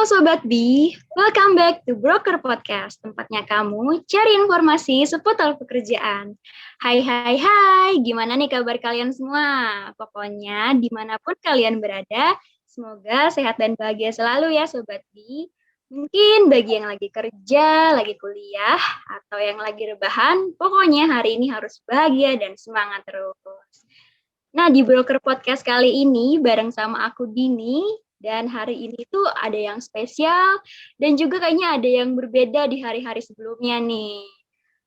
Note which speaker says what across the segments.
Speaker 1: Sobat B, welcome back to Broker Podcast, tempatnya kamu cari informasi seputar pekerjaan. Hai, gimana nih kabar kalian semua? Pokoknya dimanapun kalian berada, semoga sehat dan bahagia selalu ya Sobat B. Mungkin bagi yang lagi kerja, lagi kuliah, atau yang lagi rebahan, pokoknya hari ini harus bahagia dan semangat terus. Nah, di Broker Podcast kali ini bareng sama aku Dini, dan hari ini tuh ada yang spesial dan juga kayaknya ada yang berbeda di hari-hari sebelumnya nih.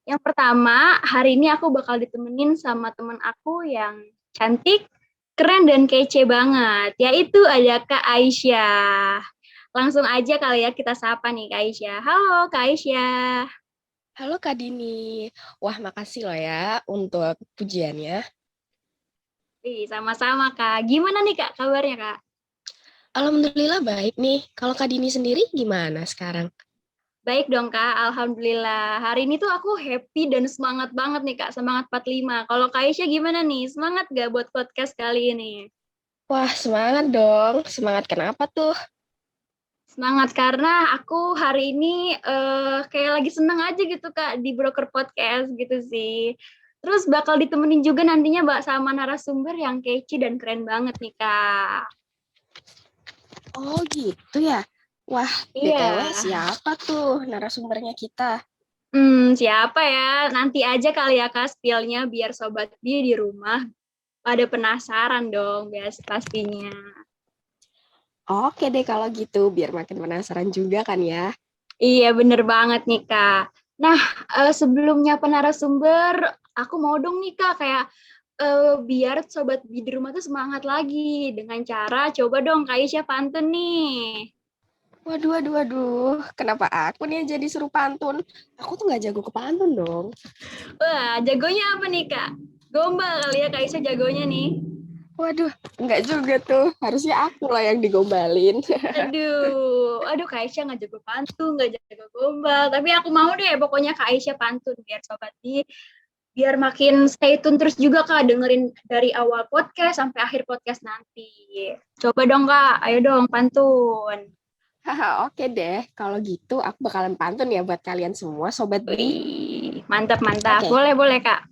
Speaker 1: Yang pertama, hari ini aku bakal ditemenin sama teman aku yang cantik, keren, dan kece banget, yaitu ada Kak Aisyah. Langsung aja kali ya kita sapa nih Kak Aisyah. Halo Kak Aisyah.
Speaker 2: Halo Kak Dini. Wah, makasih loh ya untuk pujiannya.
Speaker 1: Sama-sama Kak. Gimana nih Kak kabarnya Kak?
Speaker 2: Alhamdulillah baik nih. Kalau Kak Dini sendiri gimana sekarang?
Speaker 1: Baik dong Kak, Alhamdulillah. Hari ini tuh aku happy dan semangat banget nih Kak, semangat 45. Kalau Kak Aisyah gimana nih? Semangat gak buat podcast kali ini?
Speaker 2: Wah, semangat dong. Semangat kenapa tuh?
Speaker 1: Semangat karena aku hari ini kayak lagi seneng aja gitu Kak di Broker Podcast gitu sih. Terus bakal ditemenin juga nantinya Mbak sama narasumber yang kece dan keren banget nih Kak.
Speaker 2: Oh gitu ya. Wah,
Speaker 1: Iya.
Speaker 2: BTW siapa tuh narasumbernya kita?
Speaker 1: Siapa ya? Nanti aja kali ya Kak spill-nya biar Sobat B di rumah pada penasaran dong, bias pastinya.
Speaker 2: Oke deh kalau gitu, biar makin penasaran juga kan ya.
Speaker 1: Iya, bener banget nih, Kak. Nah, sebelumnya penarasumber, aku mau dong nih, Kak, kayak biar Sobat Bi di rumah tuh semangat lagi. Dengan cara, coba dong, Kak Isya pantun nih.
Speaker 2: Waduh. Kenapa aku nih yang jadi suruh pantun? Aku tuh nggak jago ke pantun dong.
Speaker 1: Wah, jagonya apa nih, Kak? Gombal kali ya, Kak Isya jagonya nih.
Speaker 2: Waduh, nggak juga tuh. Harusnya aku lah yang digombalin.
Speaker 1: Aduh Kak Aisyah nggak jago pantun, nggak jago gombal. Tapi aku mau deh, pokoknya Kak Aisyah pantun biar Sobat Bi biar makin stay tune terus juga Kak, dengerin dari awal podcast sampai akhir podcast nanti. Coba dong Kak, ayo dong pantun.
Speaker 2: Haha, oke deh. Kalau gitu aku bakalan pantun ya buat kalian semua, Sobat Bi.
Speaker 1: Wih, mantap mantap.
Speaker 2: Oke,
Speaker 1: Boleh Kak.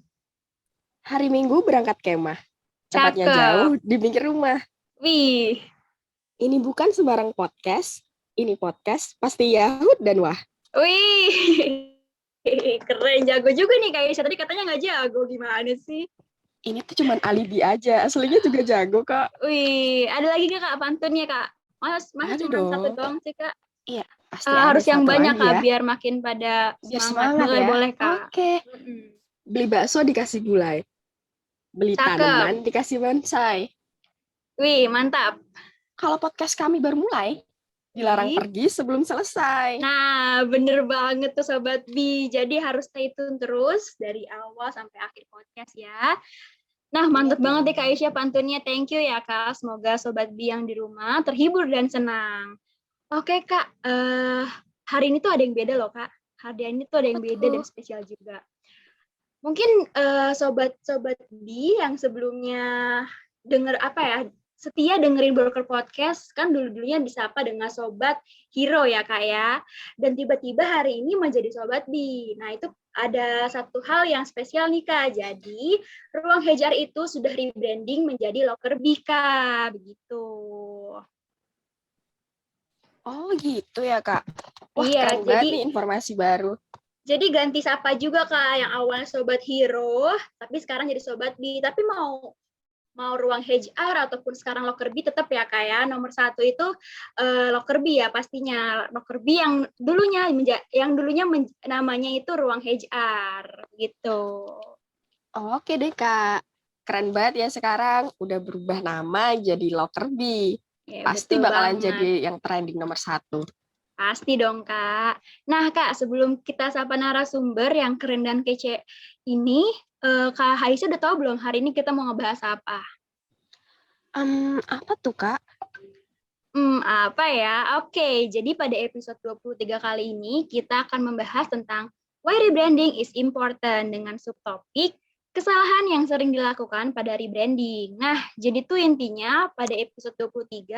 Speaker 2: hari Minggu berangkat kemah. Tempatnya
Speaker 1: Cakep.
Speaker 2: jauh di pinggir rumah.
Speaker 1: Wih.
Speaker 2: Ini bukan sembarang podcast. Ini podcast pasti Yahud dan Wah.
Speaker 1: Wih. Keren, jago juga nih Kak Aisyah. Tadi katanya nggak jago, gimana sih?
Speaker 2: Ini tuh cuman alibi aja. Aslinya juga jago, Kak.
Speaker 1: Wih, ada lagi nggak Kak pantunnya Kak? Masa
Speaker 2: Ada
Speaker 1: cuma satu
Speaker 2: dong.
Speaker 1: doang sih Kak?
Speaker 2: Iya, pasti ada
Speaker 1: Harus yang
Speaker 2: satu
Speaker 1: banyak
Speaker 2: lagi
Speaker 1: Kak,
Speaker 2: ya.
Speaker 1: biar makin pada
Speaker 2: Biar
Speaker 1: semangat.
Speaker 2: semangat ya.
Speaker 1: Boleh Kak.
Speaker 2: Oke. Beli bakso dikasih gulai. Beli
Speaker 1: Cakep.
Speaker 2: tanaman dikasih bonsai.
Speaker 1: Wih, mantap.
Speaker 2: Kalau podcast kami baru mulai, dilarang
Speaker 1: Wih.
Speaker 2: pergi sebelum selesai.
Speaker 1: Nah, bener banget tuh Sobat Bi. Jadi harus stay tune terus dari awal sampai akhir podcast ya. Nah,
Speaker 2: Iya
Speaker 1: mantep banget deh
Speaker 2: dong.
Speaker 1: Kak Aisyah pantunnya. Thank you ya Kak. Semoga Sobat Bi yang di rumah terhibur dan senang. Oke Kak, hari ini tuh ada yang beda loh Kak. Hari ini tuh ada yang beda dan
Speaker 2: Betul.
Speaker 1: spesial juga. Mungkin sobat-sobat B yang sebelumnya denger apa ya, setia dengerin Broker Podcast, kan dulu-dulunya disapa dengan Sobat Hero ya Kak ya. Dan tiba-tiba hari ini menjadi Sobat B. Nah itu ada satu hal yang spesial nih Kak. Jadi Ruang HR itu sudah rebranding menjadi Loker B Kak. Begitu.
Speaker 2: Oh gitu ya, Kak. Wah,
Speaker 1: Iya,
Speaker 2: keren banget
Speaker 1: jadi
Speaker 2: nih informasi baru.
Speaker 1: Jadi ganti sapa juga Kak, yang awalnya Sobat Hero, tapi sekarang jadi Sobat B. Tapi mau ruang HR ataupun sekarang Locker B tetap ya Kak ya. Nomor satu itu Locker B ya pastinya. Locker B yang dulunya namanya itu ruang HR gitu.
Speaker 2: Oke deh, Kak. Keren banget ya sekarang. Udah berubah nama jadi Locker B.
Speaker 1: Ya,
Speaker 2: Pasti
Speaker 1: betul
Speaker 2: bakalan
Speaker 1: banget.
Speaker 2: jadi yang trending nomor 1.
Speaker 1: Pasti dong Kak. Nah Kak, sebelum kita sapa narasumber yang keren dan kece ini, Kak Haisa udah tahu belum hari ini kita mau ngebahas apa?
Speaker 2: Apa tuh, Kak?
Speaker 1: Apa ya? Oke, jadi pada episode 23 kali ini kita akan membahas tentang why rebranding is important dengan subtopik kesalahan yang sering dilakukan pada rebranding. Nah, jadi tuh intinya pada episode 23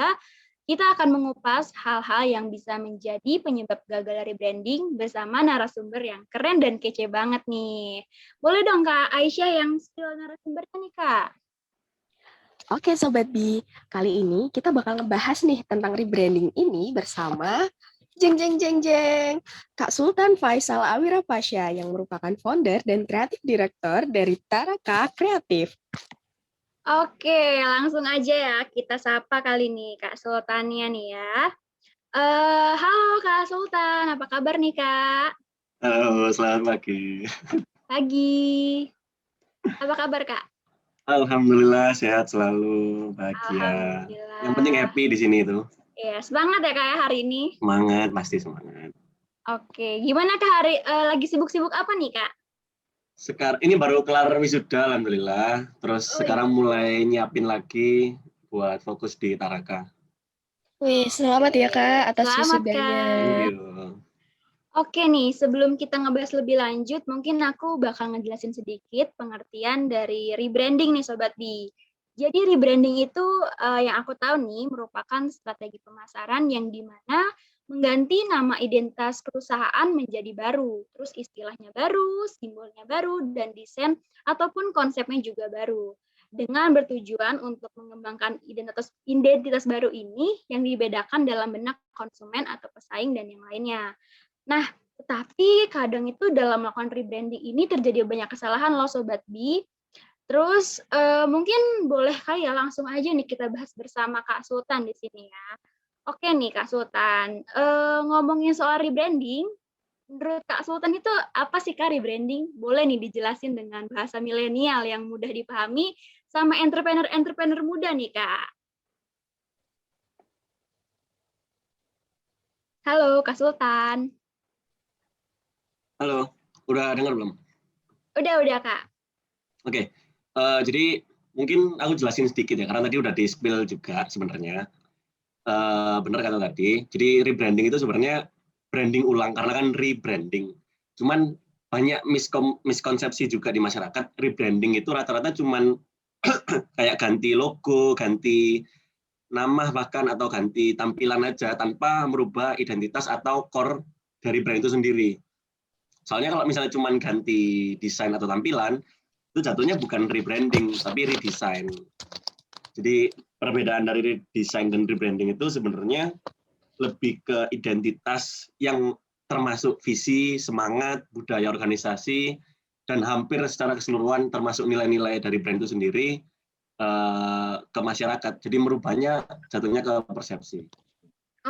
Speaker 1: Kita akan mengupas hal-hal yang bisa menjadi penyebab gagal rebranding bersama narasumber yang keren dan kece banget nih. Boleh dong Kak Aisyah yang spill narasumbernya nih Kak?
Speaker 2: Oke Sobat Bi, kali ini kita bakal ngebahas nih tentang rebranding ini bersama jeng jeng jeng jeng Kak Sultan Faisal Awira Pasha yang merupakan founder dan kreatif director dari Taraka Kreatif.
Speaker 1: Oke, langsung aja ya kita sapa kali nih Kak Sultannya nih ya. Halo Kak Sultan, apa kabar nih Kak?
Speaker 3: Halo, selamat pagi.
Speaker 1: Pagi. Apa kabar Kak?
Speaker 3: Alhamdulillah sehat selalu, bahagia. Yang penting
Speaker 1: Alhamdulillah.
Speaker 3: happy di sini itu.
Speaker 1: Ya, semangat ya Kak ya hari ini.
Speaker 3: Semangat, pasti semangat.
Speaker 1: Oke, gimana Kak lagi sibuk-sibuk apa nih Kak?
Speaker 3: Sekarang ini baru kelar wisuda, alhamdulillah. Terus sekarang mulai nyiapin lagi buat fokus di Taraka.
Speaker 2: Wih, selamat ya Kak atas
Speaker 1: Selamat
Speaker 2: wisudanya.
Speaker 3: Thank
Speaker 1: Kak.
Speaker 3: you.
Speaker 1: Oke nih, sebelum kita ngebahas lebih lanjut, mungkin aku bakal ngejelasin sedikit pengertian dari rebranding nih Sobat Bi. Jadi rebranding itu yang aku tahu nih merupakan strategi pemasaran yang dimana mengganti nama identitas perusahaan menjadi baru, terus istilahnya baru, simbolnya baru, dan desain ataupun konsepnya juga baru. Dengan bertujuan untuk mengembangkan identitas baru ini yang dibedakan dalam benak konsumen atau pesaing dan yang lainnya. Nah, tetapi kadang itu dalam melakukan rebranding ini terjadi banyak kesalahan loh Sobat Bi. Terus mungkin boleh kali ya langsung aja nih kita bahas bersama Kak Sultan di sini ya. Oke nih Kak Sultan, ngomongin soal rebranding, menurut Kak Sultan itu apa sih Kak rebranding? Boleh nih dijelasin dengan bahasa milenial yang mudah dipahami sama entrepreneur-entrepreneur muda nih Kak. Halo Kak Sultan.
Speaker 3: Halo, udah dengar belum?
Speaker 1: Udah Kak.
Speaker 3: Oke, jadi mungkin aku jelasin sedikit ya, karena tadi udah di-spill juga sebenarnya. Benar kata tadi, jadi rebranding itu sebenarnya branding ulang, karena kan rebranding. Cuman banyak miskonsepsi juga di masyarakat, rebranding itu rata-rata cuman kayak ganti logo, ganti nama bahkan, atau ganti tampilan aja, tanpa merubah identitas atau core dari brand itu sendiri. Soalnya kalau misalnya cuma ganti desain atau tampilan, itu jatuhnya bukan rebranding, tapi redesign. Jadi perbedaan dari redesign dan rebranding itu sebenarnya lebih ke identitas yang termasuk visi, semangat, budaya organisasi, dan hampir secara keseluruhan termasuk nilai-nilai dari brand itu sendiri ke masyarakat. Jadi merubahnya jatuhnya ke persepsi.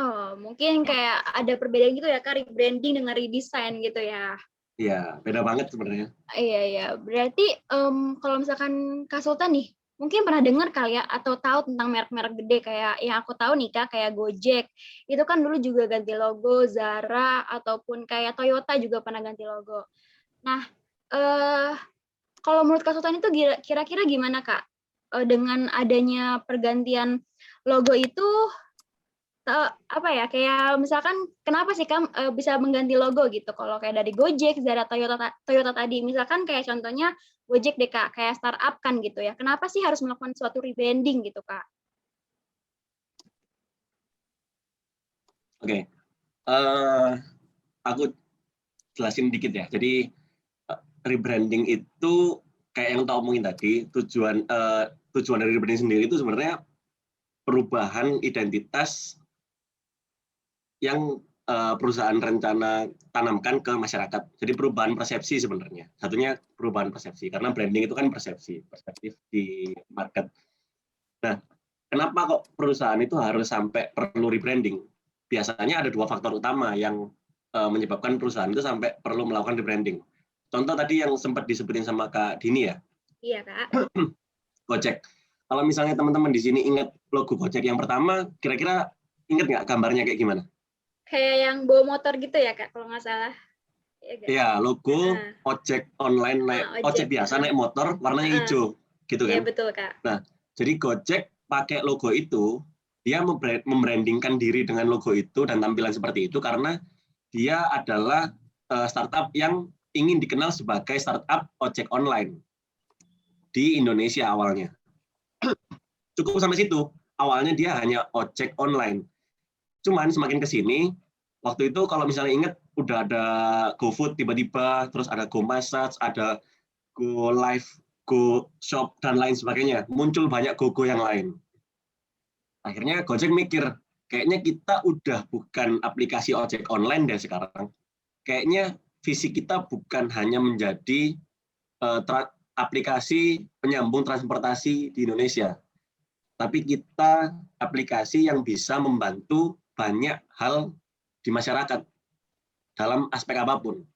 Speaker 1: Oh, mungkin kayak ada perbedaan gitu ya, Kak, rebranding dengan redesign gitu ya.
Speaker 3: Iya, beda banget sebenarnya.
Speaker 1: Iya. Berarti kalau misalkan Kak Sultan nih, mungkin pernah dengar kali ya, atau tahu tentang merek-merek gede kayak yang aku tahu nih Kak, kayak Gojek. Itu kan dulu juga ganti logo, Zara, ataupun kayak Toyota juga pernah ganti logo. Nah, kalau menurut Kak Sultan itu kira-kira gimana Kak? Dengan adanya pergantian logo itu, apa ya, kayak misalkan kenapa sih Kak bisa mengganti logo gitu? Kalau kayak dari Gojek, Zara, Toyota tadi, misalkan kayak contohnya Gojek deh Kak, kayak startup kan gitu ya. Kenapa sih harus melakukan suatu rebranding gitu Kak?
Speaker 3: Oke, aku jelasin dikit ya. Jadi rebranding itu kayak yang tau omongin tadi, tujuan dari rebranding sendiri itu sebenarnya perubahan identitas yang perusahaan rencana tanamkan ke masyarakat. Jadi perubahan persepsi sebenarnya. Satunya perubahan persepsi, karena branding itu kan persepsi, perspektif di market. Nah, kenapa kok perusahaan itu harus sampai perlu rebranding? Biasanya ada dua faktor utama yang menyebabkan perusahaan itu sampai perlu melakukan rebranding. Contoh tadi yang sempat disebutin sama Kak Dini ya.
Speaker 1: Iya Kak.
Speaker 3: Gojek. Kalau misalnya teman-teman di sini ingat logo Gojek yang pertama, kira-kira ingat nggak gambarnya kayak gimana?
Speaker 1: Kayak yang bawa motor gitu ya Kak, kalau nggak salah.
Speaker 3: Iya, logo ojek online, ojek biasa naik motor warnanya hijau, gitu kan?
Speaker 1: Iya betul Kak.
Speaker 3: Nah, jadi Gojek pakai logo itu, dia membrandingkan diri dengan logo itu dan tampilan seperti itu karena dia adalah startup yang ingin dikenal sebagai startup ojek online di Indonesia awalnya. Cukup sampai situ. awalnya dia hanya ojek online. Cuman semakin ke sini, waktu itu kalau misalnya ingat udah ada GoFood tiba-tiba, terus ada GoMassage, ada GoLive, GoShop, dan lain sebagainya. Muncul banyak GoGo yang lain. Akhirnya Gojek mikir, kayaknya kita udah bukan aplikasi ojek online deh sekarang. Kayaknya visi kita bukan hanya menjadi aplikasi penyambung transportasi di Indonesia, tapi kita aplikasi yang bisa membantu banyak hal di masyarakat dalam aspek apapun.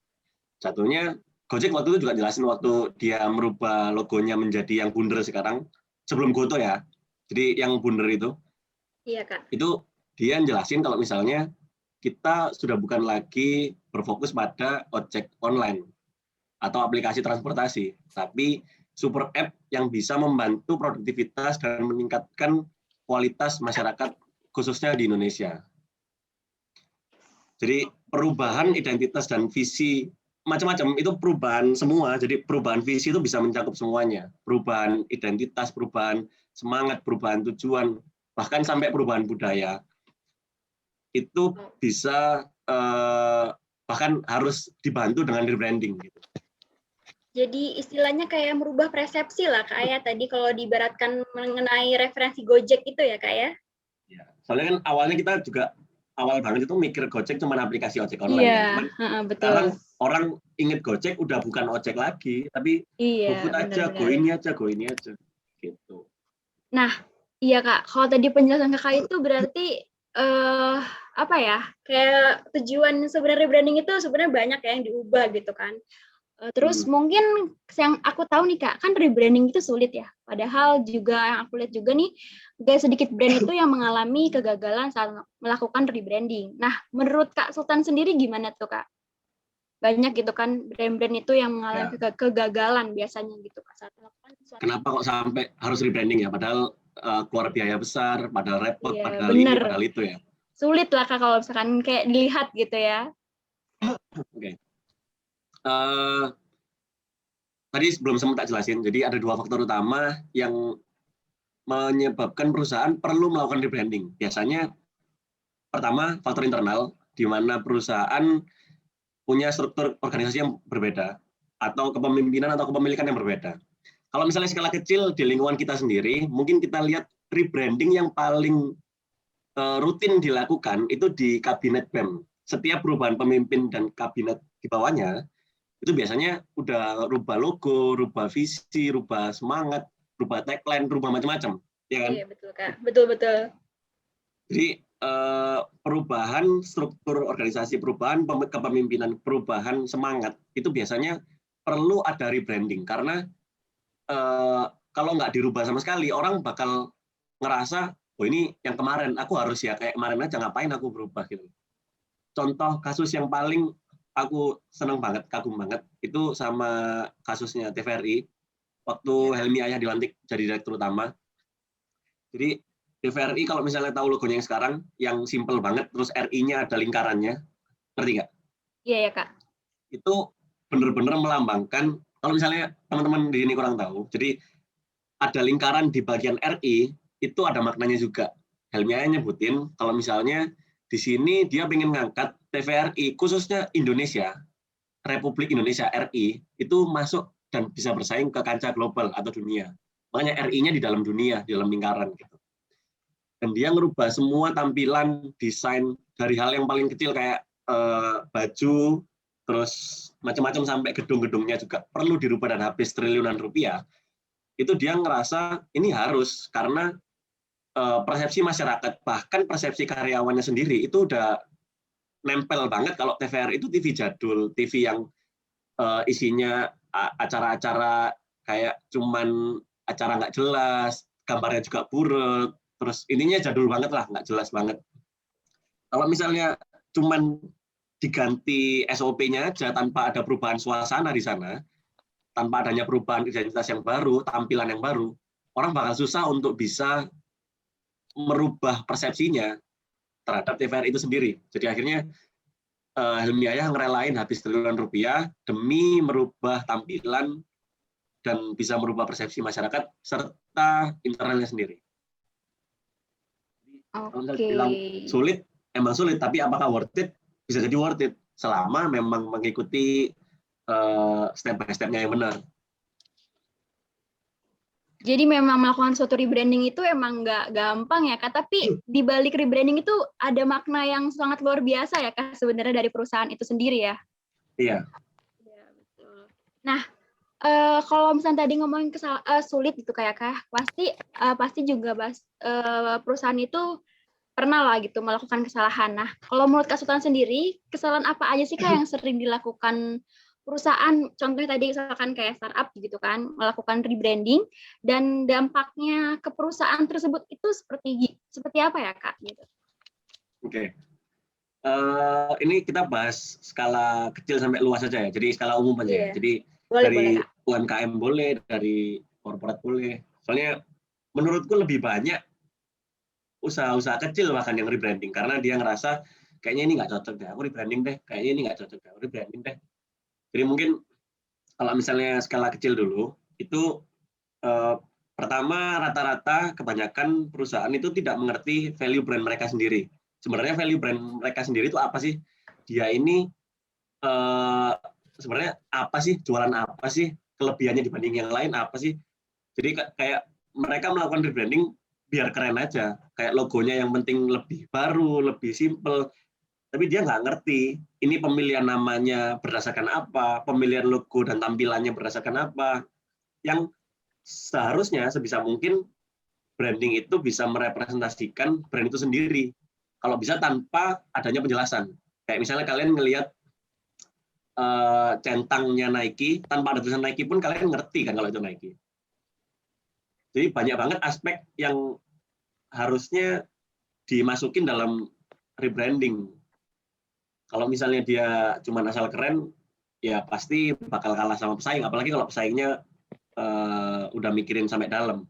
Speaker 3: Satunya, Gojek waktu itu juga jelasin waktu dia merubah logonya menjadi yang bundar sekarang, sebelum Goto ya, jadi yang bundar itu.
Speaker 1: Iya, Kak.
Speaker 3: Itu dia jelasin kalau misalnya kita sudah bukan lagi berfokus pada ojek online atau aplikasi transportasi, tapi super app yang bisa membantu produktivitas dan meningkatkan kualitas masyarakat khususnya di Indonesia. Jadi perubahan identitas dan visi macam-macam itu perubahan semua. Jadi perubahan visi itu bisa mencakup semuanya. Perubahan identitas, perubahan semangat, perubahan tujuan, bahkan sampai perubahan budaya. Itu bisa bahkan harus dibantu dengan rebranding gitu.
Speaker 1: Jadi istilahnya kayak merubah persepsi lah Kak ya, tadi kalau diibaratkan mengenai referensi Gojek itu ya Kak ya?
Speaker 3: Ya, soalnya kan awalnya kita juga awal banget itu mikir Gojek cuma aplikasi ojek online.
Speaker 1: Iya,
Speaker 3: kan?
Speaker 1: betul.
Speaker 3: Sekarang orang inget Gojek udah bukan ojek lagi, tapi GoFood aja, go ini aja, gitu.
Speaker 1: Nah, iya Kak, kalau tadi penjelasan Kakak itu berarti apa ya? Kayak tujuan sebenarnya branding itu sebenarnya banyak ya yang diubah gitu kan. Terus mungkin yang aku tahu nih Kak, kan rebranding itu sulit ya. Padahal juga yang aku lihat juga nih, gak sedikit brand itu yang mengalami kegagalan saat melakukan rebranding. Nah, menurut Kak Sultan sendiri gimana tuh Kak? Banyak gitu kan brand-brand itu yang mengalami kegagalan biasanya gitu Kak saat melakukan sesuatu.
Speaker 3: Kenapa kok sampai harus rebranding ya? Padahal keluar biaya besar, padahal repot,
Speaker 1: Iya,
Speaker 3: padahal ini, padahal itu ya.
Speaker 1: Sulit lah Kak kalau misalkan kayak dilihat gitu ya.
Speaker 3: Oke. Tadi belum sempat tak jelasin, jadi ada dua faktor utama yang menyebabkan perusahaan perlu melakukan rebranding. Biasanya pertama faktor internal, di mana perusahaan punya struktur organisasi yang berbeda, atau kepemimpinan atau kepemilikan yang berbeda. Kalau misalnya skala kecil di lingkungan kita sendiri, mungkin kita lihat rebranding yang paling rutin dilakukan itu di kabinet BEM. Setiap perubahan pemimpin dan kabinet di bawahnya, itu biasanya udah rubah logo, rubah visi, rubah semangat, rubah tagline, rubah macam-macam. Ya kan?
Speaker 1: Iya, betul Kak. Betul-betul.
Speaker 3: Jadi perubahan struktur organisasi, perubahan kepemimpinan, perubahan semangat, itu biasanya perlu ada rebranding. Karena kalau nggak dirubah sama sekali, orang bakal ngerasa, oh ini yang kemarin, aku harus ya kayak kemarin aja, ngapain aku berubah gitu. Contoh kasus yang paling aku senang banget, kagum banget, itu sama kasusnya TVRI, waktu Helmi Ayah dilantik jadi direktur utama. Jadi TVRI kalau misalnya tahu logonya yang sekarang, yang simple banget, terus RI-nya ada lingkarannya, ngerti nggak?
Speaker 1: Iya ya Kak.
Speaker 3: Itu benar-benar melambangkan, kalau misalnya teman-teman di sini kurang tahu, jadi ada lingkaran di bagian RI, itu ada maknanya juga. Helmi Ayah nyebutin, kalau misalnya di sini dia pengen ngangkat TVRI, khususnya Indonesia, Republik Indonesia RI, itu masuk dan bisa bersaing ke kancah global atau dunia. Makanya RI-nya di dalam dunia, di dalam lingkaran. Gitu. Dan dia ngerubah semua tampilan, desain, dari hal yang paling kecil kayak baju, terus macam-macam sampai gedung-gedungnya juga perlu dirubah dan habis triliunan rupiah. Itu dia ngerasa ini harus, karena persepsi masyarakat, bahkan persepsi karyawannya sendiri, itu udah nempel banget kalau TVRI itu TV jadul, TV yang isinya acara-acara kayak cuman acara nggak jelas, gambarnya juga buruk, terus ininya jadul banget lah, nggak jelas banget. Kalau misalnya cuman diganti SOP-nya aja tanpa ada perubahan suasana di sana, tanpa adanya perubahan identitas yang baru, tampilan yang baru, orang bakal susah untuk bisa merubah persepsinya terhadap TVRI itu sendiri. Jadi akhirnya Helmi Ayah ngerelain habis triliunan rupiah demi merubah tampilan dan bisa merubah persepsi masyarakat serta internalnya sendiri. Kalau misalnya
Speaker 1: Oke.
Speaker 3: bilang sulit, emang sulit, tapi apakah worth it? Bisa jadi worth it selama memang mengikuti step by step-nya yang benar.
Speaker 1: Jadi memang melakukan suatu rebranding itu emang nggak gampang ya Kak, tapi di balik rebranding itu ada makna yang sangat luar biasa ya Kak sebenarnya dari perusahaan itu sendiri ya.
Speaker 3: Iya.
Speaker 1: Iya, betul. Nah, kalau misalnya tadi ngomongin sulit gitu kayak Kak, pasti juga perusahaan itu pernah lah gitu melakukan kesalahan. Nah, kalau menurut Kak Sultan sendiri, kesalahan apa aja sih Kak yang sering dilakukan perusahaan? Contohnya tadi misalkan kayak startup gitu kan, melakukan rebranding dan dampaknya ke perusahaan tersebut itu seperti apa ya Kak? Gitu.
Speaker 3: Oke. Ini kita bahas skala kecil sampai luas saja ya. Jadi skala umum aja ya.
Speaker 1: Iya.
Speaker 3: Jadi
Speaker 1: Boleh
Speaker 3: dari
Speaker 1: Kak.
Speaker 3: UMKM boleh, dari korporat boleh. Soalnya menurutku lebih banyak usaha-usaha kecil bahkan yang rebranding karena dia ngerasa kayaknya ini nggak cocok deh, aku rebranding deh. Kayaknya ini nggak cocok deh, aku rebranding deh. Jadi mungkin kalau misalnya skala kecil dulu, itu pertama rata-rata kebanyakan perusahaan itu tidak mengerti value brand mereka sendiri. Sebenarnya value brand mereka sendiri itu apa sih? Dia ini sebenarnya apa sih? Jualan apa sih? Kelebihannya dibanding yang lain apa sih? Jadi kayak mereka melakukan rebranding biar keren aja. Kayak logonya yang penting lebih baru, lebih simple. Tapi dia nggak ngerti ini pemilihan namanya berdasarkan apa, pemilihan logo dan tampilannya berdasarkan apa. Yang seharusnya sebisa mungkin branding itu bisa merepresentasikan brand itu sendiri. Kalau bisa tanpa adanya penjelasan. Kayak misalnya kalian ngelihat centangnya Nike, tanpa ada tulisan Nike pun kalian ngerti kan kalau itu Nike. Jadi banyak banget aspek yang harusnya dimasukin dalam rebranding. Kalau misalnya dia cuma asal keren, ya pasti bakal kalah sama pesaing. Apalagi kalau pesaingnya udah mikirin sampai dalam.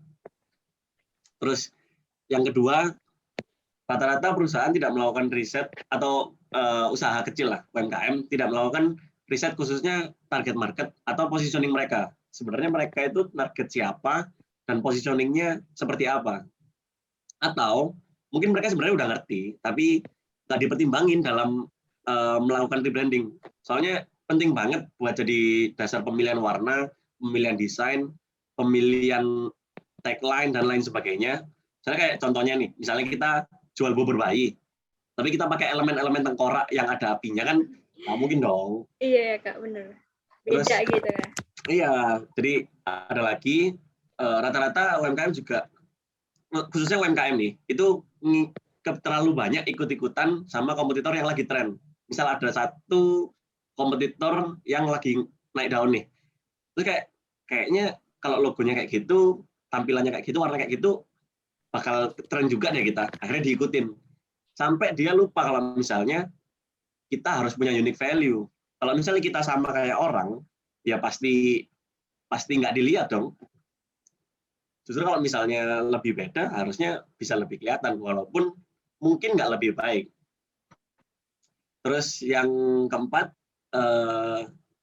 Speaker 3: Terus yang kedua, rata-rata perusahaan tidak melakukan riset atau usaha kecil lah, UMKM, tidak melakukan riset khususnya target market atau positioning mereka. Sebenarnya mereka itu target siapa dan positioningnya seperti apa. Atau mungkin mereka sebenarnya udah ngerti, tapi nggak dipertimbangin dalam melakukan rebranding. Soalnya penting banget buat jadi dasar pemilihan warna, pemilihan desain, pemilihan tagline, dan lain sebagainya. Misalnya kayak contohnya nih, misalnya kita jual bubur bayi, tapi kita pakai elemen-elemen tengkorak yang ada apinya kan nggak mungkin dong.
Speaker 1: Iya ya Kak, bener. Beda
Speaker 3: Terus,
Speaker 1: gitu ya.
Speaker 3: iya, jadi ada lagi rata-rata UMKM juga, khususnya UMKM nih, itu terlalu banyak ikut-ikutan sama kompetitor yang lagi tren. Misal ada satu kompetitor yang lagi naik daun nih, terus kayaknya kalau logonya kayak gitu, tampilannya kayak gitu, warna kayak gitu, bakal tren juga deh kita. Akhirnya diikutin. Sampai dia lupa kalau misalnya kita harus punya unique value. Kalau misalnya kita sama kayak orang, ya pasti nggak dilihat dong. Justru kalau misalnya lebih beda, harusnya bisa lebih kelihatan, walaupun mungkin nggak lebih baik. Terus yang keempat,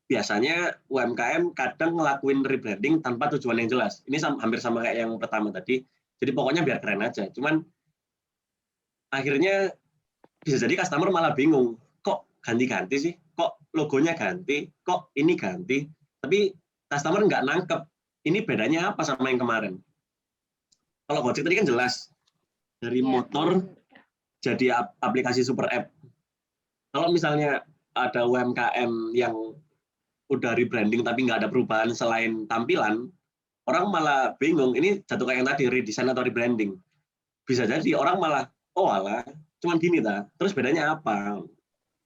Speaker 3: biasanya UMKM kadang ngelakuin rebranding tanpa tujuan yang jelas. Ini hampir sama kayak yang pertama tadi. Jadi pokoknya biar keren aja. Cuman akhirnya bisa jadi customer malah bingung. Kok ganti-ganti sih? Kok logonya ganti? Kok ini ganti? Tapi customer nggak nangkep. Ini bedanya apa sama yang kemarin? Kalau Gojek tadi kan jelas. Dari motor jadi aplikasi super app. Kalau misalnya ada UMKM yang udah rebranding tapi nggak ada perubahan selain tampilan, orang malah bingung, ini jatuh kayak yang tadi, redesign atau rebranding. Bisa jadi orang malah, oh alah, cuman gini ta, terus bedanya apa?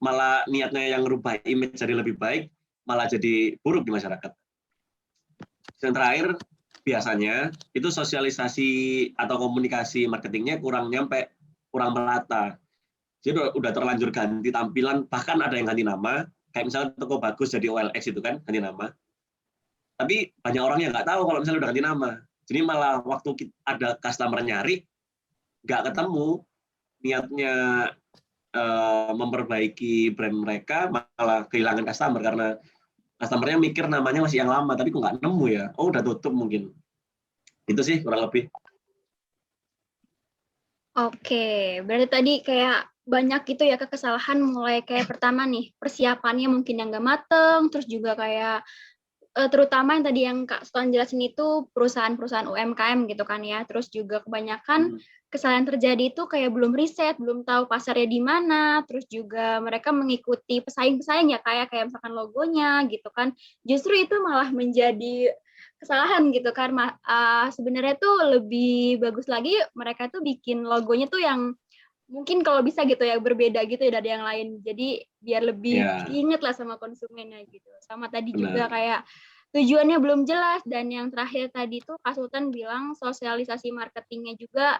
Speaker 3: Malah niatnya yang rubah image jadi lebih baik, malah jadi buruk di masyarakat. Yang terakhir, biasanya itu sosialisasi atau komunikasi marketingnya kurang nyampe, kurang merata. Jadi udah terlanjur ganti tampilan, bahkan ada yang ganti nama, kayak misalnya toko bagus jadi OLX itu kan, ganti nama. Tapi banyak orang yang nggak tahu kalau misalnya udah ganti nama. Jadi malah waktu ada customer nyari, nggak ketemu, niatnya memperbaiki brand mereka, malah kehilangan customer karena customernya mikir namanya masih yang lama, tapi kok nggak nemu ya, oh udah tutup mungkin. Itu sih kurang lebih.
Speaker 1: Oke, berarti tadi kayak banyak gitu ya kesalahan mulai kayak pertama nih persiapannya mungkin yang nggak mateng, terus juga kayak terutama yang tadi yang Kak Sultan jelasin itu perusahaan-perusahaan UMKM gitu kan ya, terus juga kebanyakan kesalahan terjadi itu kayak belum riset, belum tahu pasarnya di mana, terus juga mereka mengikuti pesaing-pesaing ya kayak misalkan logonya gitu kan, justru itu malah menjadi kesalahan gitu kan. Sebenarnya tuh lebih bagus lagi mereka tuh bikin logonya tuh yang mungkin kalau bisa gitu ya berbeda gitu ya dari yang lain. Jadi biar lebih
Speaker 3: Ya,
Speaker 1: diingat lah sama konsumennya gitu. Sama tadi juga
Speaker 3: benar.
Speaker 1: kayak tujuannya belum jelas dan yang terakhir tadi tuh Kak Sultan bilang sosialisasi marketingnya juga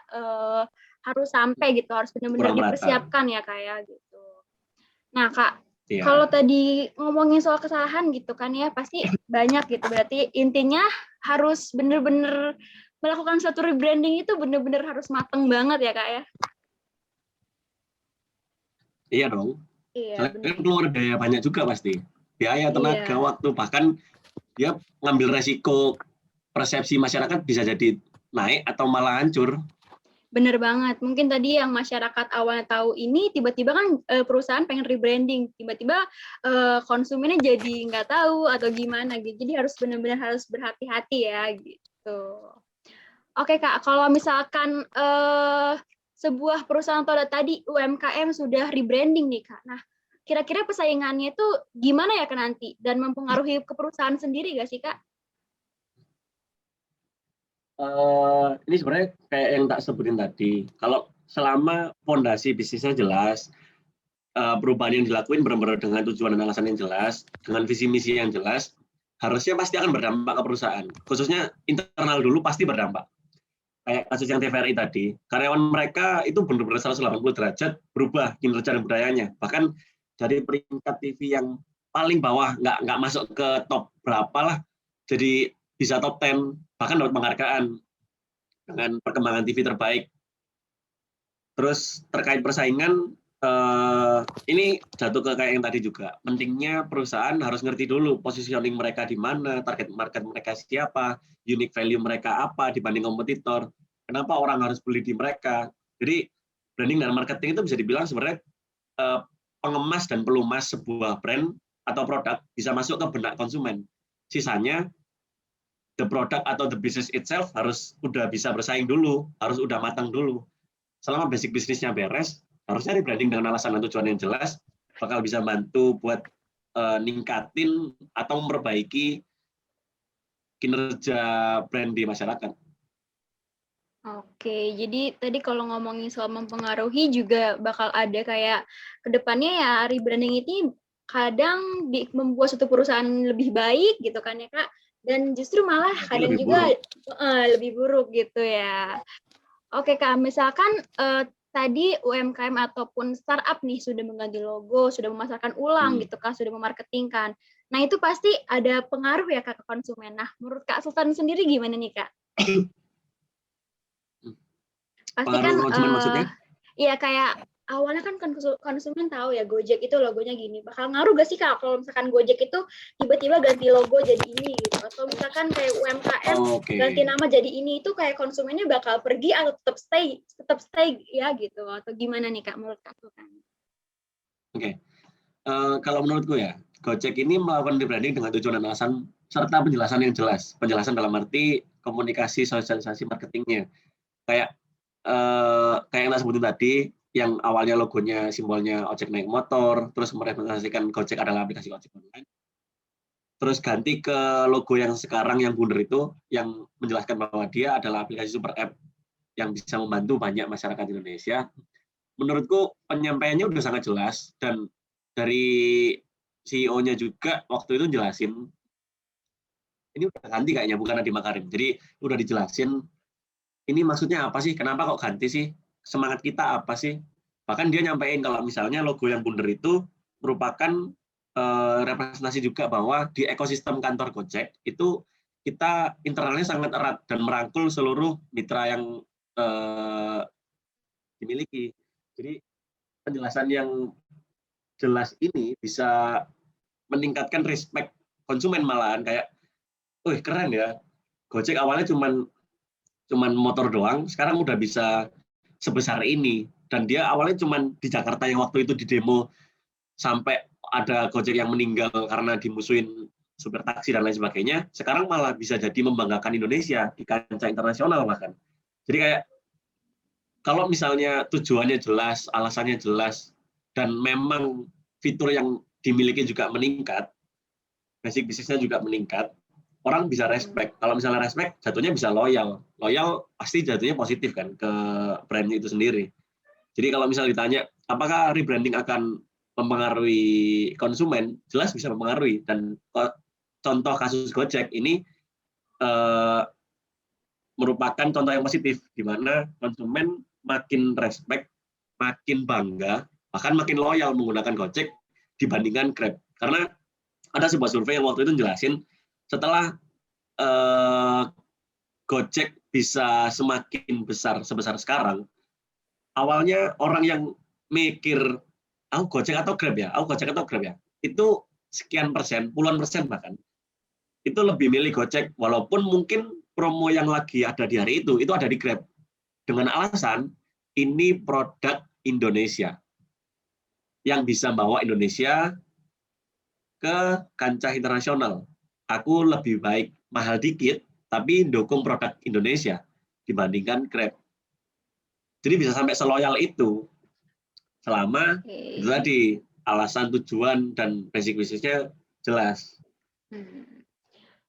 Speaker 1: harus sampai gitu, harus benar-benar
Speaker 3: Kurang merata.
Speaker 1: dipersiapkan ya kayak gitu. Nah Kak, kalau
Speaker 3: Iya.
Speaker 1: tadi ngomongin soal kesalahan gitu kan ya pasti banyak gitu. Berarti intinya harus benar-benar melakukan suatu rebranding itu benar-benar harus mateng banget ya Kak ya.
Speaker 3: Iya dong.
Speaker 1: Iya
Speaker 3: Soalnya
Speaker 1: benar.
Speaker 3: kan keluar biaya banyak juga pasti. Biaya, tenaga,
Speaker 1: Iya.
Speaker 3: waktu, bahkan dia ngambil resiko persepsi masyarakat bisa jadi naik atau malah hancur.
Speaker 1: Bener banget. Mungkin tadi yang masyarakat awalnya tahu ini, tiba-tiba kan perusahaan pengen rebranding, tiba-tiba konsumennya jadi nggak tahu atau gimana gitu. Jadi harus benar-benar harus berhati-hati ya gitu. Oke Kak, kalau misalkan sebuah perusahaan atau tadi UMKM sudah rebranding nih Kak. Nah, kira-kira persaingannya itu gimana ya Kak nanti dan mempengaruhi ke perusahaan sendiri nggak sih Kak?
Speaker 3: Ini sebenarnya kayak yang tak sebutin tadi. Kalau selama fondasi bisnisnya jelas, perubahan yang dilakuin benar-benar dengan tujuan dan alasan yang jelas, dengan visi misi yang jelas, harusnya pasti akan berdampak ke perusahaan. Khususnya internal dulu pasti berdampak. Kayak kasus yang TVRI tadi, karyawan mereka itu benar-benar 180 derajat berubah kinerja dan budayanya. Bahkan dari peringkat TV yang paling bawah, nggak masuk ke top berapa lah, jadi bisa top 10, bahkan dapat penghargaan dengan perkembangan TV terbaik. Terus terkait persaingan, ini jatuh ke kayak yang tadi juga. Pentingnya perusahaan harus ngerti dulu positioning mereka di mana, target market mereka siapa, unique value mereka apa dibanding kompetitor. Kenapa orang harus beli di mereka? Jadi branding dan marketing itu bisa dibilang sebenarnya pengemas dan pelumas sebuah brand atau produk bisa masuk ke benak konsumen. Sisanya the product atau the business itself harus udah bisa bersaing dulu, harus udah matang dulu. Selama basic bisnisnya beres, harusnya rebranding dengan alasan dan tujuan yang jelas bakal bisa bantu buat ningkatin atau memperbaiki kinerja brand di masyarakat.
Speaker 1: Oke, jadi tadi kalau ngomongin soal mempengaruhi juga bakal ada kayak kedepannya ya rebranding ini kadang membuat suatu perusahaan lebih baik gitu kan ya Kak, dan justru malah
Speaker 3: Tapi
Speaker 1: kadang
Speaker 3: lebih
Speaker 1: juga
Speaker 3: buruk.
Speaker 1: lebih buruk gitu ya. Oke Kak, misalkan tadi UMKM ataupun startup nih sudah mengganti logo, sudah memasarkan ulang gitu Kak, sudah memarketingkan. Nah itu pasti ada pengaruh ya Kak ke konsumen. Nah menurut Kak Sultan sendiri gimana nih Kak? Pasti
Speaker 3: Pengaruh
Speaker 1: kan
Speaker 3: konsumen maksudnya?
Speaker 1: ya kayak awalnya kan konsumen tahu ya Gojek itu logonya gini. Bakal ngaruh gak sih Kak kalau misalkan Gojek itu tiba-tiba ganti logo jadi ini gitu. Atau misalkan kayak UMKM
Speaker 3: Oke.
Speaker 1: ganti nama jadi ini itu kayak konsumennya bakal pergi atau tetap stay ya gitu. Atau gimana nih Kak menurut Kak Sultan?
Speaker 3: Oke. Kalau menurutku ya, Gojek ini melakukan rebranding dengan tujuan dan alasan serta penjelasan yang jelas. Penjelasan dalam arti komunikasi, sosialisasi, marketingnya. Kayak kayak yang saya sebutin tadi, yang awalnya logonya simbolnya ojek naik motor, terus merepresentasikan Gojek adalah aplikasi ojek online, terus ganti ke logo yang sekarang yang bundar itu, yang menjelaskan bahwa dia adalah aplikasi super app yang bisa membantu banyak masyarakat Indonesia. Menurutku penyampaiannya udah sangat jelas, dan dari CEO-nya juga waktu itu jelasin, ini udah ganti kayaknya, bukan Nadiem Makarim. Jadi udah dijelasin, ini maksudnya apa sih? Kenapa kok ganti sih? Semangat kita apa sih? Bahkan dia nyampein kalau misalnya logo yang bundar itu merupakan representasi juga bahwa di ekosistem kantor Gojek itu kita internalnya sangat erat dan merangkul seluruh mitra yang dimiliki. Jadi penjelasan yang jelas ini bisa meningkatkan respect konsumen, malahan kayak, wih keren ya, Gojek awalnya cuman motor doang, sekarang udah bisa sebesar ini. Dan dia awalnya cuma di Jakarta yang waktu itu di demo sampai ada Gojek yang meninggal karena dimusuhin supir taksi dan lain sebagainya, sekarang malah bisa jadi membanggakan Indonesia di kancah internasional bahkan. Jadi kayak kalau misalnya tujuannya jelas, alasannya jelas, dan memang fitur yang dimiliki juga meningkat, basic bisnisnya juga meningkat, orang bisa respect. Kalau misalnya respect, jatuhnya bisa loyal. Loyal pasti jatuhnya positif kan ke brandnya itu sendiri. Jadi kalau misalnya ditanya, apakah rebranding akan mempengaruhi konsumen? Jelas bisa mempengaruhi. Dan contoh kasus Gojek ini merupakan contoh yang positif, di mana konsumen makin respect, makin bangga, bahkan makin loyal menggunakan Gojek dibandingkan Grab. Karena ada sebuah survei yang waktu itu jelasin, setelah Gojek bisa semakin besar sebesar sekarang, awalnya orang yang mikir, aku Gojek atau Grab ya, itu sekian persen, puluhan persen bahkan, itu lebih milih Gojek, walaupun mungkin promo yang lagi ada di hari itu ada di Grab. Dengan alasan, ini produk Indonesia, yang bisa bawa Indonesia ke kancah internasional. Aku lebih baik mahal dikit, tapi dukung produk Indonesia dibandingkan Grab. Jadi bisa sampai seloyal itu, selama itu tadi alasan, tujuan, dan basic bisnisnya jelas.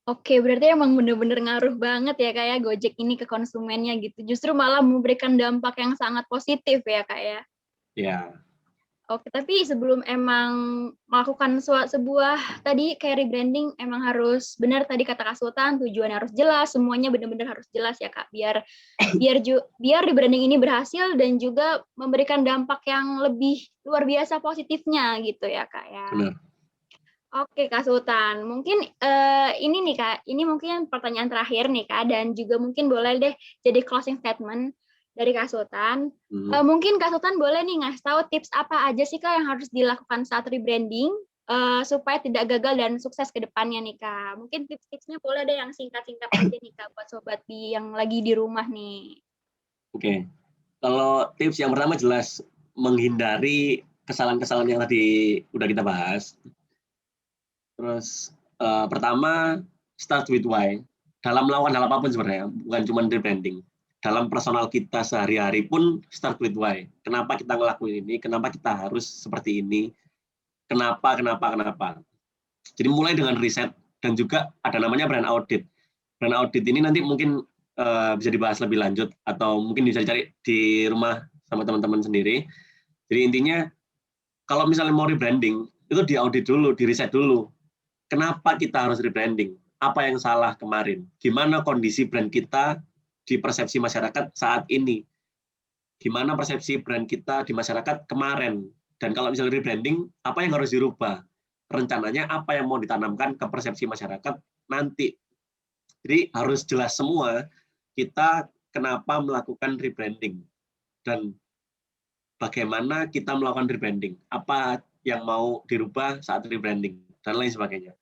Speaker 1: Oke, berarti emang bener-bener ngaruh banget ya kayak Gojek ini ke konsumennya gitu. Justru malah memberikan dampak yang sangat positif ya Kak ya.
Speaker 3: Ya.
Speaker 1: Oke, tapi sebelum emang melakukan sebuah tadi kayak rebranding, emang harus benar tadi kata Kak Sultan, tujuannya harus jelas, semuanya benar-benar harus jelas ya Kak, biar rebranding ini berhasil dan juga memberikan dampak yang lebih luar biasa positifnya gitu ya Kak ya.
Speaker 3: Benar.
Speaker 1: Oke Kak Sultan, mungkin ini nih Kak, ini mungkin pertanyaan terakhir nih Kak, dan juga mungkin boleh deh jadi closing statement dari Kak Sultan. Mungkin Kak Sultan boleh nih ngasih tahu tips apa aja sih Kak yang harus dilakukan saat rebranding supaya tidak gagal dan sukses ke depannya nih Kak. Mungkin tips-tipsnya boleh deh yang singkat-singkat aja nih Kak buat Sobat Bi yang lagi di rumah nih.
Speaker 3: Oke, kalau tips yang pertama jelas menghindari kesalahan-kesalahan yang tadi udah kita bahas. Terus pertama, start with why. Dalam melakukan hal apapun sebenarnya, bukan cuma rebranding. Dalam personal kita sehari-hari pun start with why. Kenapa kita ngelakuin ini? Kenapa kita harus seperti ini? Kenapa? Jadi mulai dengan riset dan juga ada namanya brand audit. Brand audit ini nanti mungkin bisa dibahas lebih lanjut atau mungkin bisa dicari di rumah sama teman-teman sendiri. Jadi intinya kalau misalnya mau rebranding itu diaudit dulu, di riset dulu. Kenapa kita harus rebranding? Apa yang salah kemarin? Gimana kondisi brand kita di persepsi masyarakat saat ini? Gimana persepsi brand kita di masyarakat kemarin? Dan kalau misalnya rebranding, apa yang harus dirubah? Rencananya apa yang mau ditanamkan ke persepsi masyarakat nanti? Jadi harus jelas semua kita kenapa melakukan rebranding dan bagaimana kita melakukan rebranding, apa yang mau dirubah saat rebranding, dan lain sebagainya.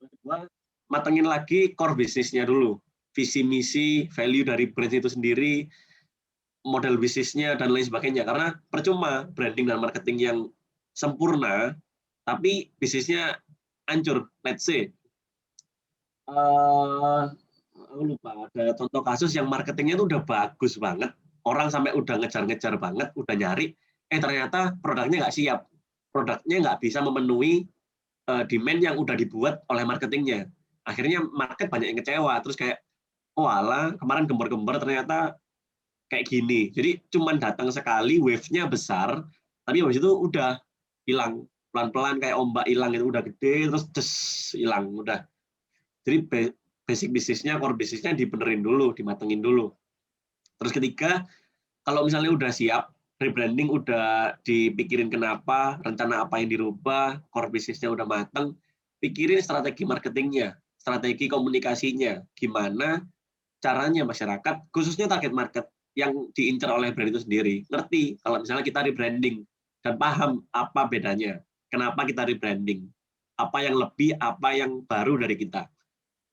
Speaker 3: Kedua, matengin lagi core bisnisnya dulu, visi misi, value dari brand itu sendiri, model bisnisnya, dan lain sebagainya. Karena percuma branding dan marketing yang sempurna, tapi bisnisnya hancur. Let's say, aku lupa, ada contoh kasus yang marketingnya itu udah bagus banget, orang sampai udah ngejar-ngejar banget, udah nyari, ternyata produknya nggak siap, produknya nggak bisa memenuhi demand yang udah dibuat oleh marketingnya. Akhirnya market banyak yang kecewa, terus kayak, oh alah, kemarin gembar-gembar ternyata kayak gini. Jadi cuman datang sekali, wave-nya besar, tapi habis itu udah hilang, pelan-pelan kayak ombak hilang, itu udah gede, terus hilang, udah. Jadi basic bisnisnya, core bisnisnya dibenerin dulu, dimatengin dulu. Terus ketiga, kalau misalnya udah siap, rebranding udah dipikirin kenapa, rencana apa yang dirubah, core bisnisnya udah mateng, pikirin strategi marketingnya, strategi komunikasinya, gimana caranya masyarakat, khususnya target market yang diincar oleh brand itu sendiri, ngerti kalau misalnya kita rebranding dan paham apa bedanya, kenapa kita rebranding, apa yang lebih, apa yang baru dari kita.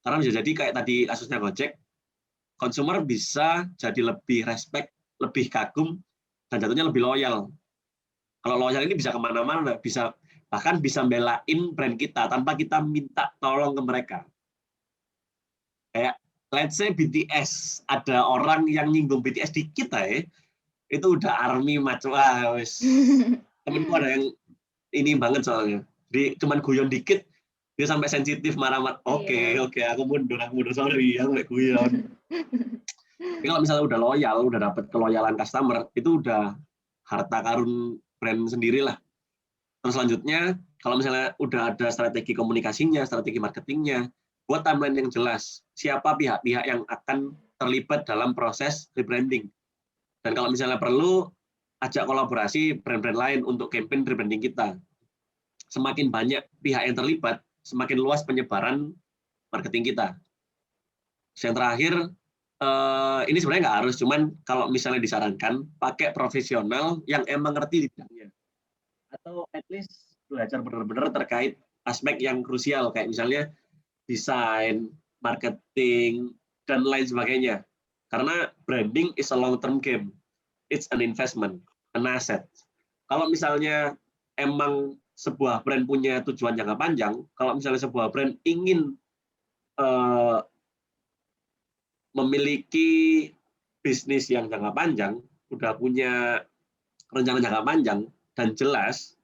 Speaker 3: Karena bisa jadi kayak tadi kasusnya Gojek, consumer bisa jadi lebih respect, lebih kagum dan jatuhnya lebih loyal. Kalau loyal ini bisa kemana-mana, bahkan bisa belain brand kita tanpa kita minta tolong ke mereka. Kayak let's say BTS, ada orang yang nyinggung BTS dikit itu udah army macam wis. Temenku ada yang ini banget soalnya. Jadi cuman guyon dikit dia sampai sensitif marah-marah. Oke, aku mundur, sorry, aku nggak guyon. Tapi kalau misalnya udah loyal, udah dapet keloyalan customer, itu udah harta karun brand sendiri lah. Terus selanjutnya, kalau misalnya udah ada strategi komunikasinya, strategi marketingnya, buat timeline yang jelas, siapa pihak-pihak yang akan terlibat dalam proses rebranding. Dan kalau misalnya perlu, ajak kolaborasi brand-brand lain untuk campaign rebranding kita. Semakin banyak pihak yang terlibat, semakin luas penyebaran marketing kita. Yang terakhir, ini sebenarnya nggak harus, cuman kalau misalnya disarankan, pakai profesional yang emang ngerti di bidangnya. Atau at least belajar benar-benar terkait aspek yang krusial, kayak misalnya desain, marketing, dan lain sebagainya. Karena branding is a long-term game. It's an investment, an asset. Kalau misalnya emang sebuah brand punya tujuan jangka panjang, kalau misalnya sebuah brand ingin memiliki bisnis yang jangka panjang, udah punya rencana jangka panjang, dan jelas,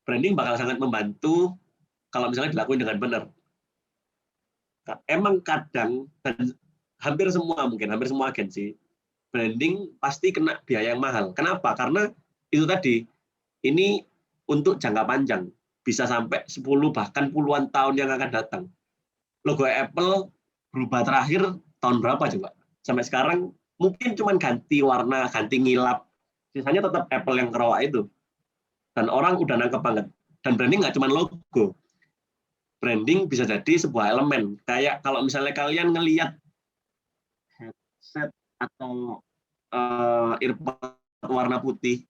Speaker 3: branding bakal sangat membantu kalau misalnya dilakuin dengan benar. Emang kadang, dan hampir semua agensi, branding pasti kena biaya yang mahal. Kenapa? Karena itu tadi, ini untuk jangka panjang. Bisa sampai 10 bahkan puluhan tahun yang akan datang. Logo Apple berubah terakhir tahun berapa coba? Sampai sekarang mungkin cuma ganti warna, ganti ngilap. Sisanya tetap Apple yang keroak itu. Dan orang udah nangkep banget. Dan branding nggak cuma logo. Branding bisa jadi sebuah elemen. Kayak kalau misalnya kalian ngelihat headset atau earpod warna putih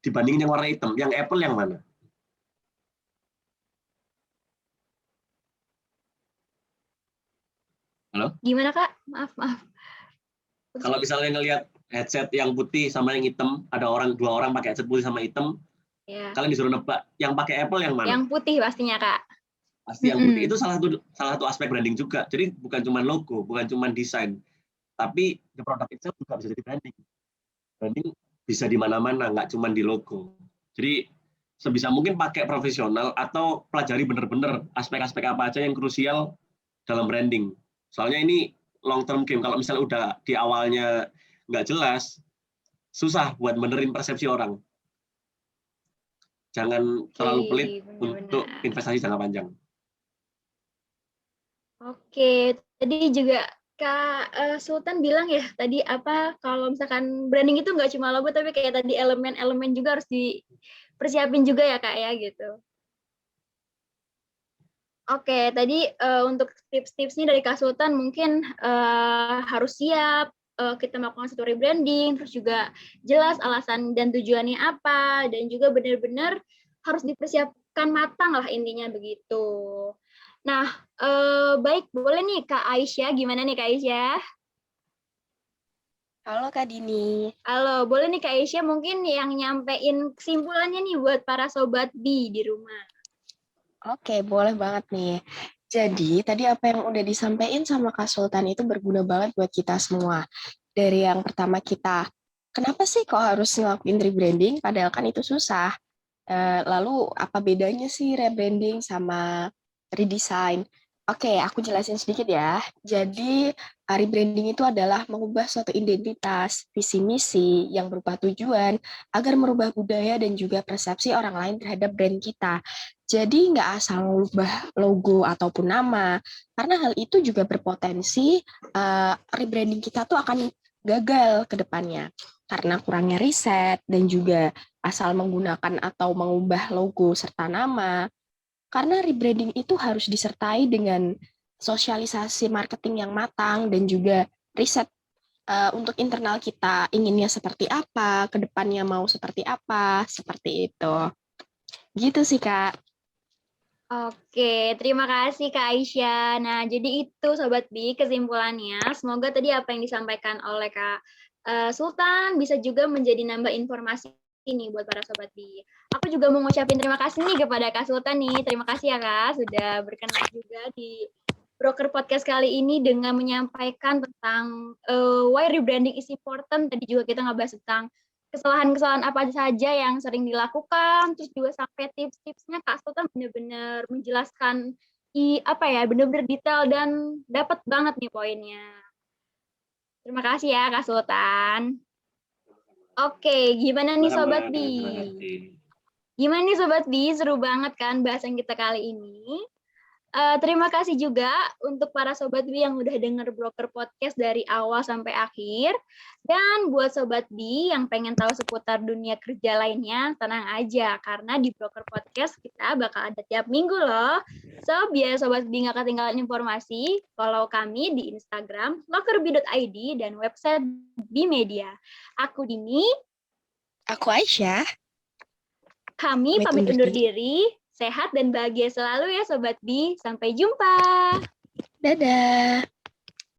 Speaker 3: dibandingin yang warna hitam, yang Apple yang mana? Halo?
Speaker 1: Gimana Kak? Maaf.
Speaker 3: Kalau misalnya ngelihat headset yang putih sama yang hitam, ada dua orang pakai headset putih sama hitam, kalian disuruh nebak, yang pakai Apple yang mana?
Speaker 1: Yang putih pastinya Kak.
Speaker 3: Pasti yang putih. Itu salah satu aspek branding juga. Jadi bukan cuma logo, bukan cuma desain, tapi the product itself juga bisa jadi branding. Branding bisa di mana-mana, nggak cuma di logo. Jadi sebisa mungkin pakai profesional atau pelajari benar-benar aspek-aspek apa aja yang krusial dalam branding. Soalnya ini long term game. Kalau misalnya udah di awalnya nggak jelas, susah buat benerin persepsi orang. Jangan terlalu pelit untuk investasi jangka panjang.
Speaker 1: Oke, tadi juga Kak Sultan bilang ya tadi kalau misalkan branding itu nggak cuma logo tapi kayak tadi elemen-elemen juga harus dipersiapin juga ya Kak ya gitu. Oke, tadi untuk tips-tipsnya dari Kak Sultan mungkin harus siap kita melakukan satu rebranding, terus juga jelas alasan dan tujuannya apa, dan juga benar-benar harus dipersiapkan matang lah intinya begitu. Nah, baik, boleh nih Kak Aisyah, gimana nih Kak Aisyah?
Speaker 2: Halo Kak Dini.
Speaker 1: Halo, boleh nih Kak Aisyah mungkin yang nyampein kesimpulannya nih buat para Sobat B di rumah.
Speaker 2: Oke, boleh banget nih. Jadi, tadi apa yang udah disampaikan sama Kak Sultan itu berguna banget buat kita semua. Dari yang pertama kenapa sih kok harus ngelakuin rebranding, padahal kan itu susah. Lalu, apa bedanya sih rebranding sama redesign? Oke, aku jelasin sedikit ya. Jadi, rebranding itu adalah mengubah suatu identitas, visi misi yang berupa tujuan, agar merubah budaya dan juga persepsi orang lain terhadap brand kita. Jadi nggak asal mengubah logo ataupun nama, karena hal itu juga berpotensi rebranding kita tuh akan gagal ke depannya. Karena kurangnya riset dan juga asal menggunakan atau mengubah logo serta nama. Karena rebranding itu harus disertai dengan sosialisasi marketing yang matang dan juga riset untuk internal kita inginnya seperti apa, ke depannya mau seperti apa, seperti itu. Gitu sih, Kak.
Speaker 1: Oke, terima kasih Kak Aisyah. Nah, jadi itu Sobat B kesimpulannya. Semoga tadi apa yang disampaikan oleh Kak Sultan bisa juga menjadi nambah informasi ini buat para sobat bi. Aku juga mau ngucapin terima kasih nih kepada Kak Sultan nih. Terima kasih ya Kak sudah berkenan juga di Broker Podcast kali ini dengan menyampaikan tentang why rebranding is important. Tadi juga kita ngebahas tentang kesalahan-kesalahan apa saja yang sering dilakukan, terus juga sampai tips-tipsnya Kak Sultan benar-benar menjelaskan benar-benar detail dan dapat banget nih poinnya. Terima kasih ya Kak Sultan. Oke, gimana nih Sobat Bi? Gimana nih Sobat Bi? Seru banget kan bahasan kita kali ini? Terima kasih juga untuk para Sobat Bi yang udah denger Broker Podcast dari awal sampai akhir. Dan buat Sobat Bi yang pengen tahu seputar dunia kerja lainnya, tenang aja. Karena di Broker Podcast kita bakal ada tiap minggu loh. So, biar Sobat Bi nggak ketinggalan informasi, follow kami di Instagram, lokerbi.id, dan website Bi Media. Aku Dini.
Speaker 2: Aku Aisyah.
Speaker 1: Kami pamit undur diri. Sehat dan bahagia selalu ya Sobat Bi. Sampai jumpa.
Speaker 2: Dadah.